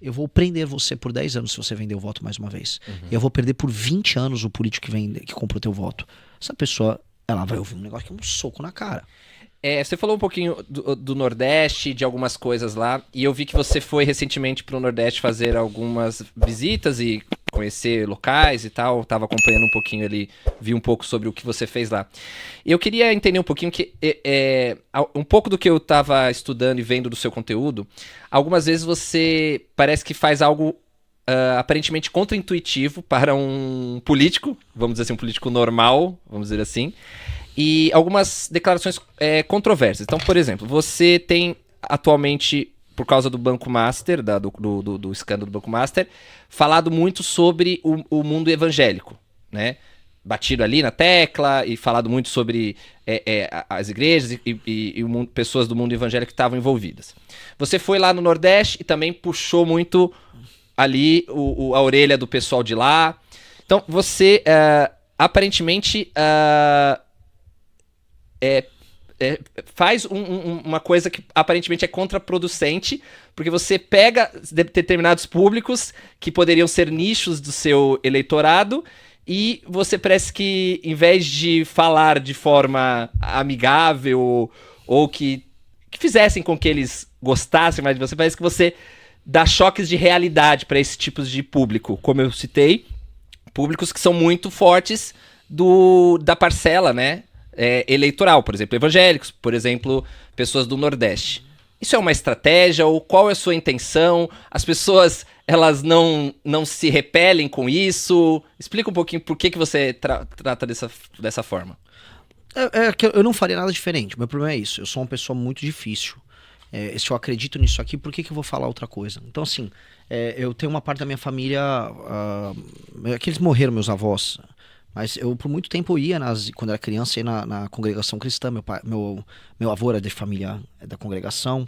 eu vou prender você por 10 anos se você vender o voto mais uma vez. E eu vou perder por 20 anos o político que comprou teu voto. Essa pessoa, ela vai ouvir um negócio que é um soco na cara. Você falou um pouquinho do Nordeste, de algumas coisas lá, e eu vi que você foi recentemente para o Nordeste fazer algumas visitas e conhecer locais e tal. Tava acompanhando um pouquinho ali, vi um pouco sobre o que você fez lá. E eu queria entender um pouquinho que um pouco do que eu tava estudando e vendo do seu conteúdo. Algumas vezes você parece que faz algo aparentemente contraintuitivo para um político, vamos dizer assim, um político normal, vamos dizer assim. E algumas declarações controversas. Então, por exemplo, você tem atualmente, por causa do Banco Master, do escândalo do Banco Master, falado muito sobre o mundo evangélico, né? Batido ali na tecla e falado muito sobre as igrejas e pessoas do mundo evangélico que estavam envolvidas. Você foi lá no Nordeste e também puxou muito ali a orelha do pessoal de lá. Então, você aparentemente... faz uma coisa que aparentemente é contraproducente, porque você pega determinados públicos que poderiam ser nichos do seu eleitorado e você parece que, em vez de falar de forma amigável ou que fizessem com que eles gostassem mais de você, parece que você dá choques de realidade para esse tipo de público, como eu citei, públicos que são muito fortes da parcela, né? Eleitoral, por exemplo, evangélicos, por exemplo, pessoas do Nordeste. Isso é uma estratégia ou qual é a sua intenção? As pessoas, elas não se repelem com isso? Explica um pouquinho por que você trata dessa forma. Que eu não faria nada diferente, meu problema é isso, eu sou uma pessoa muito difícil. Se eu acredito nisso aqui, por que eu vou falar outra coisa? Então assim, eu tenho uma parte da minha família, que eles morreram, meus avós. Mas eu, por muito tempo, eu ia, quando era criança, ia na congregação cristã. Meu avô era de família da congregação.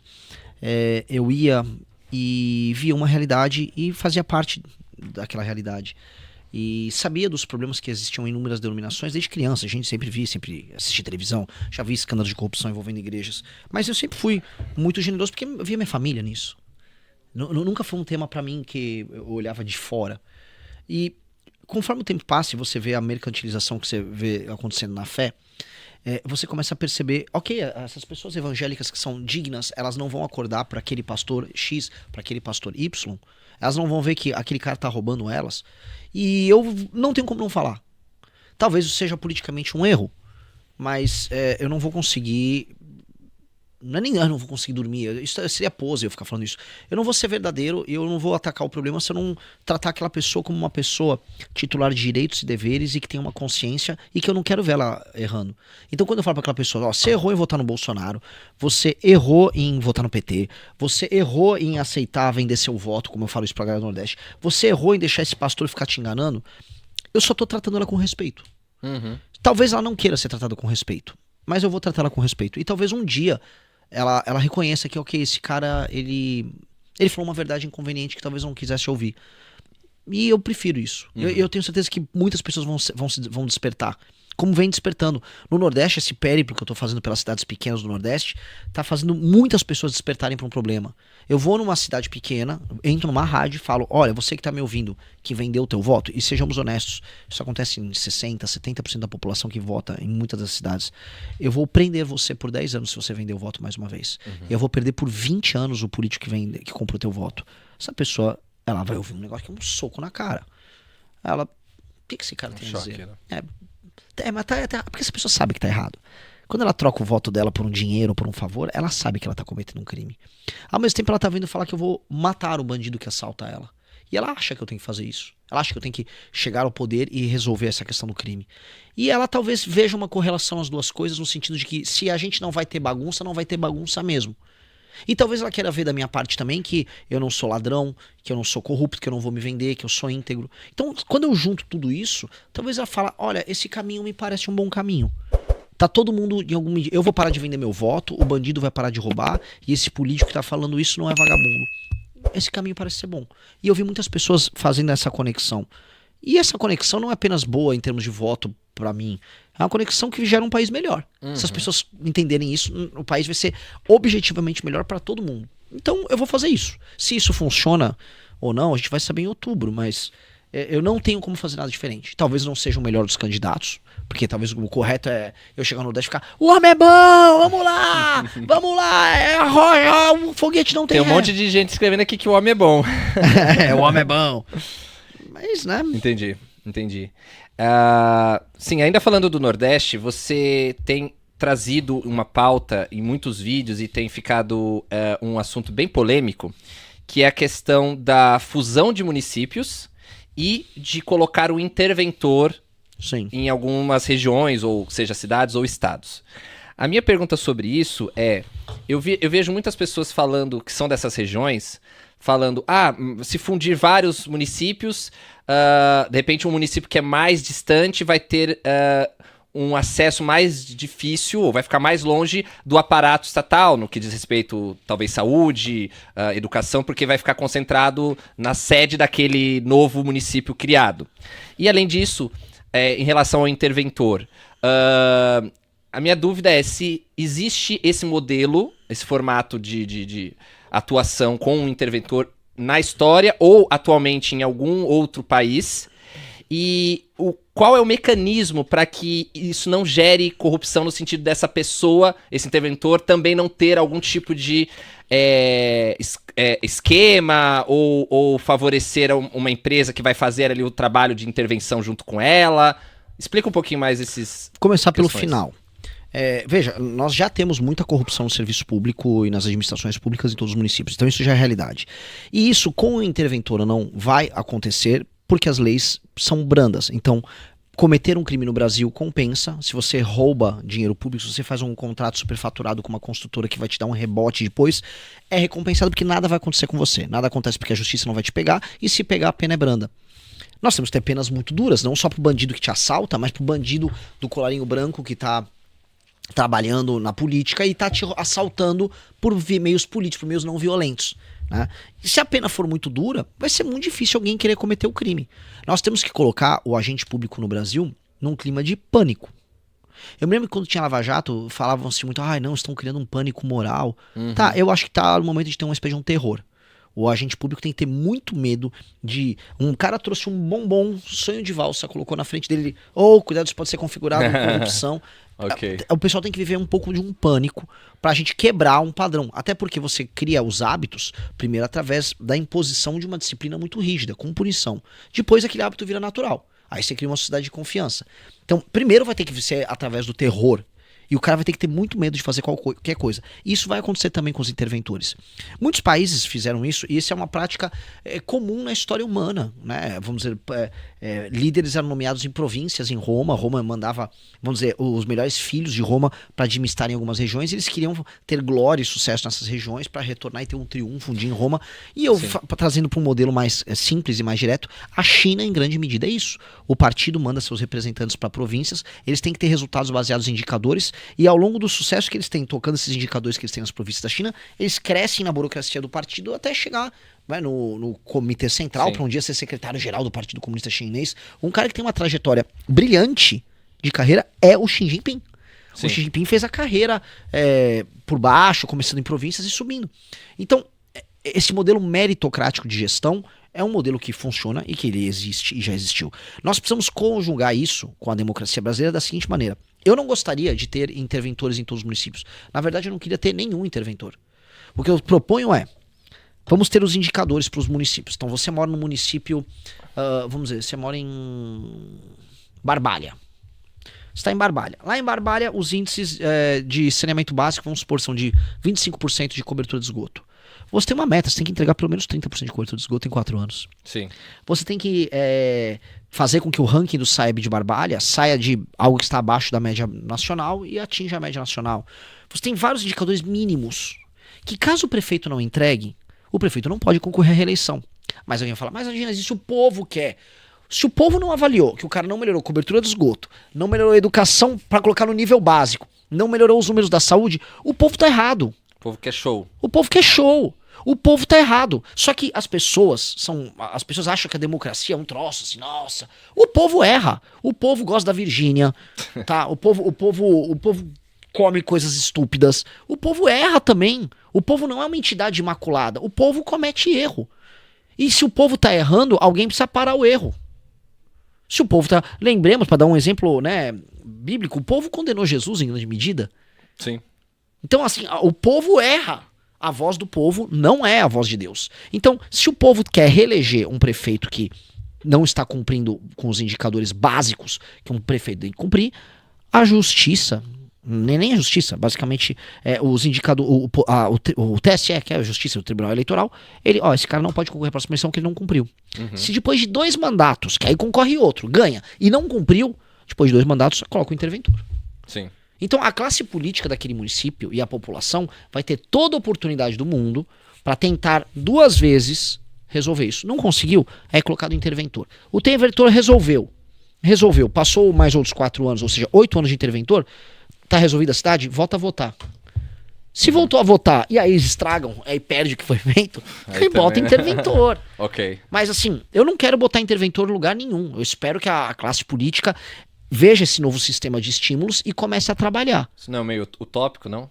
Eu ia e via uma realidade e fazia parte daquela realidade. E sabia dos problemas que existiam em inúmeras denominações desde criança. A gente sempre assistia televisão, já vi escândalos de corrupção envolvendo igrejas. Mas eu sempre fui muito generoso porque eu via minha família nisso. Nunca foi um tema pra mim que eu olhava de fora. E conforme o tempo passa e você vê a mercantilização que você vê acontecendo na fé, você começa a perceber, ok, essas pessoas evangélicas que são dignas, elas não vão acordar para aquele pastor X, para aquele pastor Y, elas não vão ver que aquele cara tá roubando elas, e eu não tenho como não falar. Talvez isso seja politicamente um erro, mas eu não vou conseguir... Não é nem eu não vou conseguir dormir, isso seria pose eu ficar falando isso. Eu não vou ser verdadeiro e eu não vou atacar o problema se eu não tratar aquela pessoa como uma pessoa titular de direitos e deveres e que tem uma consciência e que eu não quero ver ela errando. Então quando eu falo pra aquela pessoa, você errou em votar no Bolsonaro, você errou em votar no PT, você errou em aceitar vender seu voto, como eu falo isso pra galera do Nordeste, você errou em deixar esse pastor ficar te enganando, eu só tô tratando ela com respeito. Talvez ela não queira ser tratada com respeito, mas eu vou tratar ela com respeito. E talvez um dia ela reconheça que, ok, esse cara, ele falou uma verdade inconveniente que talvez eu não quisesse ouvir. E eu prefiro isso. Eu tenho certeza que muitas pessoas vão despertar. Como vem despertando. No Nordeste, esse périplo que eu tô fazendo pelas cidades pequenas do Nordeste, tá fazendo muitas pessoas despertarem para um problema. Eu vou numa cidade pequena, entro numa rádio e falo, olha, você que tá me ouvindo, que vendeu o teu voto, e sejamos honestos, isso acontece em 60%, 70% da população que vota em muitas das cidades. Eu vou prender você por 10 anos se você vender o voto mais uma vez. E eu vou perder por 20 anos o político que comprou teu voto. Essa pessoa, ela vai ouvir um negócio que é um soco na cara. Ela, o que esse cara tem a dizer? Né? Mas porque essa pessoa sabe que tá errado. Quando ela troca o voto dela por um dinheiro ou por um favor, ela sabe que ela tá cometendo um crime. Ao mesmo tempo, ela tá vindo falar que eu vou matar o bandido que assalta ela. E ela acha que eu tenho que fazer isso. Ela acha que eu tenho que chegar ao poder e resolver essa questão do crime. E ela talvez veja uma correlação às duas coisas, no sentido de que se a gente não vai ter bagunça, não vai ter bagunça mesmo. E talvez ela queira ver da minha parte também que eu não sou ladrão, que eu não sou corrupto, que eu não vou me vender, que eu sou íntegro. Então, quando eu junto tudo isso, talvez ela fale, olha, esse caminho me parece um bom caminho. Tá todo mundo em algum medida. Eu vou parar de vender meu voto, o bandido vai parar de roubar, e esse político que tá falando isso não é vagabundo. Esse caminho parece ser bom. E eu vi muitas pessoas fazendo essa conexão. E essa conexão não é apenas boa em termos de voto pra mim. É uma conexão que gera um país melhor. Se as pessoas entenderem isso, o país vai ser objetivamente melhor pra todo mundo. Então eu vou fazer isso. Se isso funciona ou não, a gente vai saber em outubro, mas eu não tenho como fazer nada diferente. Talvez não seja o melhor dos candidatos, porque talvez o correto é eu chegar no Nordeste e ficar: o homem é bom, vamos lá, vamos lá, o foguete não tem Tem um ré. monte de gente escrevendo aqui que o homem é bom. O homem é bom. Mas, né? Entendi. Sim, ainda falando do Nordeste, você tem trazido uma pauta em muitos vídeos e tem ficado um assunto bem polêmico, que é a questão da fusão de municípios e de colocar o interventor Sim. em algumas regiões, ou seja, cidades ou estados. A minha pergunta sobre isso é, eu vejo muitas pessoas falando que são dessas regiões, falando, se fundir vários municípios, de repente um município que é mais distante vai ter um acesso mais difícil, ou vai ficar mais longe do aparato estatal, no que diz respeito, talvez, saúde, educação, porque vai ficar concentrado na sede daquele novo município criado. E, além disso, em relação ao interventor, a minha dúvida é se existe esse modelo, esse formato de atuação com um interventor na história ou atualmente em algum outro país, e qual é o mecanismo para que isso não gere corrupção no sentido dessa pessoa, esse interventor, também não ter algum tipo de esquema ou favorecer uma empresa que vai fazer ali o trabalho de intervenção junto com ela? Explica um pouquinho mais esses... Começar pelo final. Veja, nós já temos muita corrupção no serviço público e nas administrações públicas em todos os municípios, então isso já é realidade. E isso com o interventor não vai acontecer porque as leis são brandas. Então, cometer um crime no Brasil compensa. Se você rouba dinheiro público, se você faz um contrato superfaturado com uma construtora que vai te dar um rebote depois, é recompensado porque nada vai acontecer com você. Nada acontece porque a justiça não vai te pegar, e se pegar, a pena é branda. Nós temos que ter penas muito duras, não só pro bandido que te assalta, mas pro bandido do colarinho branco que tá trabalhando na política e tá te assaltando por meios políticos, por meios não violentos, né? E se a pena for muito dura, vai ser muito difícil alguém querer cometer o crime. Nós temos que colocar o agente público no Brasil num clima de pânico. Eu me lembro que quando tinha Lava Jato, falavam-se muito, não, estão criando um pânico moral. Tá, eu acho que tá no momento de ter uma espécie de um terror. O agente público tem que ter muito medo de... Um cara trouxe um bombom, sonho de valsa, colocou na frente dele, cuidado, isso pode ser configurado com corrupção. Okay. O pessoal tem que viver um pouco de um pânico pra gente quebrar um padrão. Até porque você cria os hábitos, primeiro através da imposição de uma disciplina muito rígida, com punição. Depois aquele hábito vira natural. Aí você cria uma sociedade de confiança. Então, primeiro vai ter que ser através do terror. E o cara vai ter que ter muito medo de fazer qualquer coisa. Isso vai acontecer também com os interventores. Muitos países fizeram isso, e isso é uma prática comum na história humana, né? Vamos dizer, líderes eram nomeados em províncias em Roma. Roma mandava, vamos dizer, os melhores filhos de Roma para administrar em algumas regiões. Eles queriam ter glória e sucesso nessas regiões para retornar e ter um triunfo um dia em Roma. E eu, trazendo para um modelo mais simples e mais direto, a China, em grande medida, é isso. O partido manda seus representantes para províncias, eles têm que ter resultados baseados em indicadores. E ao longo do sucesso que eles têm, tocando esses indicadores que eles têm nas províncias da China, eles crescem na burocracia do partido até chegar no comitê central, para um dia ser secretário-geral do Partido Comunista Chinês. Um cara que tem uma trajetória brilhante de carreira é o Xi Jinping. Sim. O Xi Jinping fez a carreira por baixo, começando em províncias e subindo. Então, esse modelo meritocrático de gestão é um modelo que funciona e que ele existe e já existiu. Nós precisamos conjugar isso com a democracia brasileira da seguinte maneira. Eu não gostaria de ter interventores em todos os municípios. Na verdade, eu não queria ter nenhum interventor. O que eu proponho vamos ter os indicadores para os municípios. Então, você mora no município, vamos dizer, você mora em Barbalha. Você está em Barbalha. Lá em Barbalha, os índices de saneamento básico, vamos supor, são de 25% de cobertura de esgoto. Você tem uma meta, você tem que entregar pelo menos 30% de cobertura de esgoto em 4 anos. Sim. Você tem que fazer com que o ranking do SAEB de Barbalha saia de algo que está abaixo da média nacional e atinja a média nacional. Você tem vários indicadores mínimos que, caso o prefeito não entregue, o prefeito não pode concorrer à reeleição. Mas alguém vai falar, mas Angina, isso o povo quer. Se o povo não avaliou que o cara não melhorou a cobertura de esgoto, não melhorou a educação para colocar no nível básico, não melhorou os números da saúde, o povo tá errado. O povo quer show. O povo quer show. O povo tá errado. Só que as pessoas acham que a democracia é um troço assim, nossa. O povo erra. O povo gosta da Virgínia, tá? O povo come coisas estúpidas. O povo erra também. O povo não é uma entidade imaculada. O povo comete erro. E se o povo tá errando, alguém precisa parar o erro. Se o povo tá... Lembremos, para dar um exemplo, né, bíblico, o povo condenou Jesus em grande medida. Sim. Então, assim, o povo erra. A voz do povo não é a voz de Deus. Então, se o povo quer reeleger um prefeito que não está cumprindo com os indicadores básicos que um prefeito tem que cumprir, a justiça, nem a justiça, basicamente os indicadores, o TSE, que é a justiça, o Tribunal Eleitoral, ele, esse cara não pode concorrer para a próxima eleição porque ele não cumpriu. Se depois de 2 mandatos, que aí concorre outro, ganha e não cumpriu, depois de 2 mandatos, coloca o interventor. Sim. Então a classe política daquele município e a população vai ter toda a oportunidade do mundo para tentar 2 vezes resolver isso. Não conseguiu, é colocado o interventor. O interventor resolveu, passou mais outros 4 anos, ou seja, 8 anos de interventor, tá resolvida a cidade, volta a votar. Se voltou a votar e aí eles estragam, aí perde o que foi feito, aí bota interventor. Ok. Mas assim, eu não quero botar interventor em lugar nenhum. Eu espero que a classe política veja esse novo sistema de estímulos e comece a trabalhar. Isso não é meio utópico, não?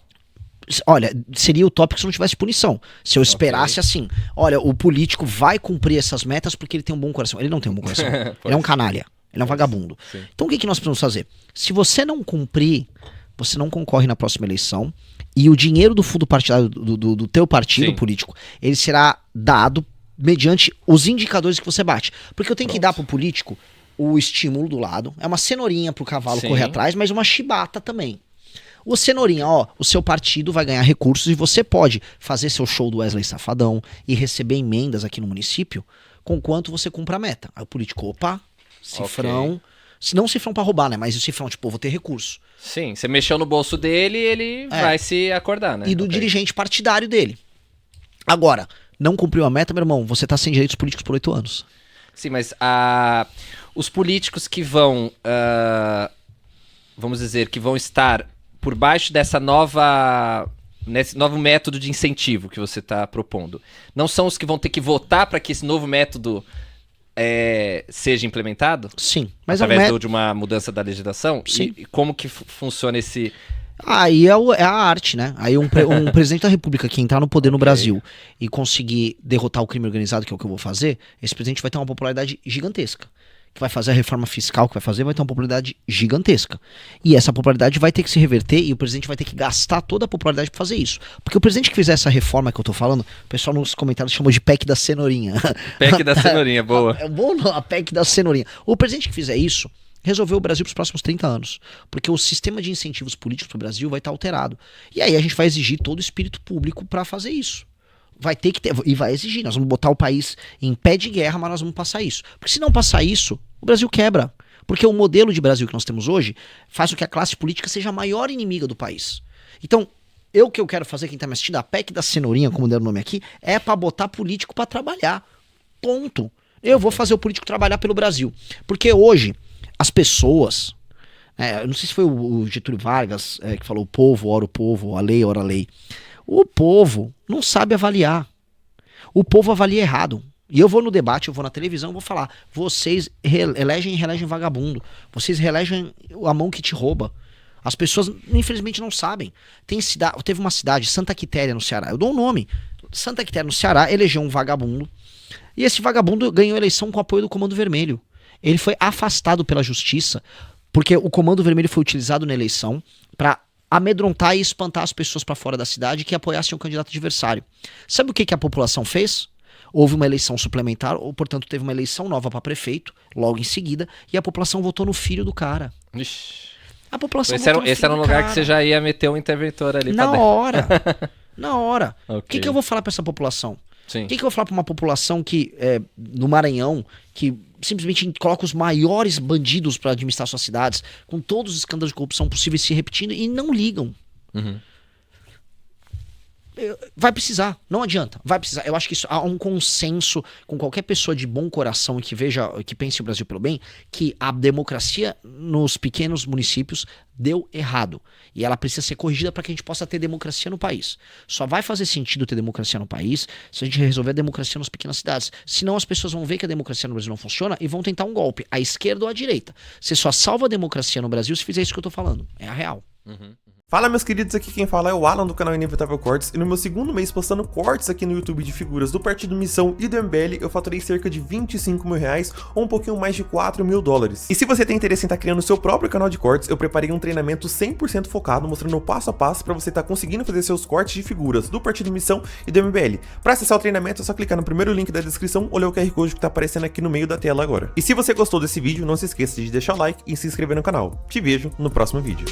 Olha, seria utópico se não tivesse punição. Se eu esperasse assim, olha, o político vai cumprir essas metas porque ele tem um bom coração. Ele não tem um bom coração. Ele é um canalha. Ele é um vagabundo. Sim. Então o que nós precisamos fazer? Se você não cumprir, você não concorre na próxima eleição e o dinheiro do fundo partidário do teu partido político, ele será dado mediante os indicadores que você bate. Porque eu tenho que dar pro político o estímulo do lado, é uma cenourinha pro cavalo correr atrás, mas uma chibata também. O cenourinha, o seu partido vai ganhar recursos e você pode fazer seu show do Wesley Safadão e receber emendas aqui no município com quanto você cumpra a meta. Aí o político, cifrão, se não cifrão pra roubar, né, mas o cifrão, tipo, vou ter recurso. Sim, você mexeu no bolso dele, ele vai se acordar, né? E do dirigente partidário dele. Agora, não cumpriu a meta, meu irmão, você tá sem direitos políticos por 8 anos. Sim, mas os políticos que vão, vamos dizer, que vão estar por baixo nesse novo método de incentivo que você está propondo, não são os que vão ter que votar para que esse novo método seja implementado? Sim. Mas através de uma mudança da legislação? Sim. E como que funciona esse... Aí é a arte, né? Aí um presidente da república que entrar no poder no Brasil e conseguir derrotar o crime organizado, que é o que eu vou fazer, esse presidente vai ter uma popularidade gigantesca. Que vai fazer a reforma fiscal que vai fazer, vai ter uma popularidade gigantesca. E essa popularidade vai ter que se reverter e o presidente vai ter que gastar toda a popularidade para fazer isso. Porque o presidente que fizer essa reforma que eu tô falando, o pessoal nos comentários chamou de PEC da cenourinha. PEC da cenourinha, boa. É bom, a PEC da cenourinha. O presidente que fizer isso, resolveu o Brasil para os próximos 30 anos. Porque o sistema de incentivos políticos para o Brasil vai estar alterado. E aí a gente vai exigir todo o espírito público para fazer isso. Vai ter que ter, e vai exigir. Nós vamos botar o país em pé de guerra, mas nós vamos passar isso. Porque se não passar isso, o Brasil quebra. Porque o modelo de Brasil que nós temos hoje faz com que a classe política seja a maior inimiga do país. Então, o que eu quero fazer, quem está me assistindo, a PEC da cenourinha, como deram o nome aqui, é para botar político para trabalhar. Ponto. Eu vou fazer o político trabalhar pelo Brasil. Porque hoje, as pessoas... eu não sei se foi o Getúlio Vargas que falou o povo, a lei, ora a lei. O povo não sabe avaliar. O povo avalia errado. E eu vou no debate, eu vou na televisão, vou falar, vocês elegem e reelegem vagabundo. Vocês reelegem a mão que te rouba. As pessoas, infelizmente, não sabem. Teve uma cidade, Santa Quitéria, no Ceará. Eu dou um nome. Santa Quitéria, no Ceará, elegeu um vagabundo. E esse vagabundo ganhou a eleição com o apoio do Comando Vermelho. Ele foi afastado pela justiça, porque o Comando Vermelho foi utilizado na eleição para amedrontar e espantar as pessoas para fora da cidade que apoiassem o candidato adversário. Sabe o que a população fez? Houve uma eleição suplementar, ou portanto teve uma eleição nova para prefeito, logo em seguida, e a população votou no filho do cara. Ixi. A população esse era um lugar que você já ia meter um interventor ali na hora. Na hora. O Okay. que eu vou falar para essa população? Sim. O que eu vou falar para uma população que, no Maranhão, que simplesmente coloca os maiores bandidos para administrar suas cidades, com todos os escândalos de corrupção possíveis se repetindo e não ligam? Uhum. Vai precisar, não adianta, vai precisar. Eu acho que há um consenso com qualquer pessoa de bom coração que pense o Brasil pelo bem, que a democracia nos pequenos municípios deu errado. E ela precisa ser corrigida para que a gente possa ter democracia no país. Só vai fazer sentido ter democracia no país se a gente resolver a democracia nas pequenas cidades. Senão as pessoas vão ver que a democracia no Brasil não funciona e vão tentar um golpe, à esquerda ou à direita. Você só salva a democracia no Brasil se fizer isso que eu tô falando. É a real. Uhum. Fala meus queridos, aqui quem fala é o Alan do canal Inevitável Cortes, e no meu segundo mês postando cortes aqui no YouTube de figuras do Partido Missão e do MBL, eu faturei cerca de 25 mil reais ou um pouquinho mais de 4 mil dólares. E se você tem interesse em estar criando o seu próprio canal de cortes, eu preparei um treinamento 100% focado, mostrando o passo a passo para você estar conseguindo fazer seus cortes de figuras do Partido Missão e do MBL. Para acessar o treinamento é só clicar no primeiro link da descrição ou ler o QR Code que tá aparecendo aqui no meio da tela agora. E se você gostou desse vídeo, não se esqueça de deixar o like e se inscrever no canal. Te vejo no próximo vídeo.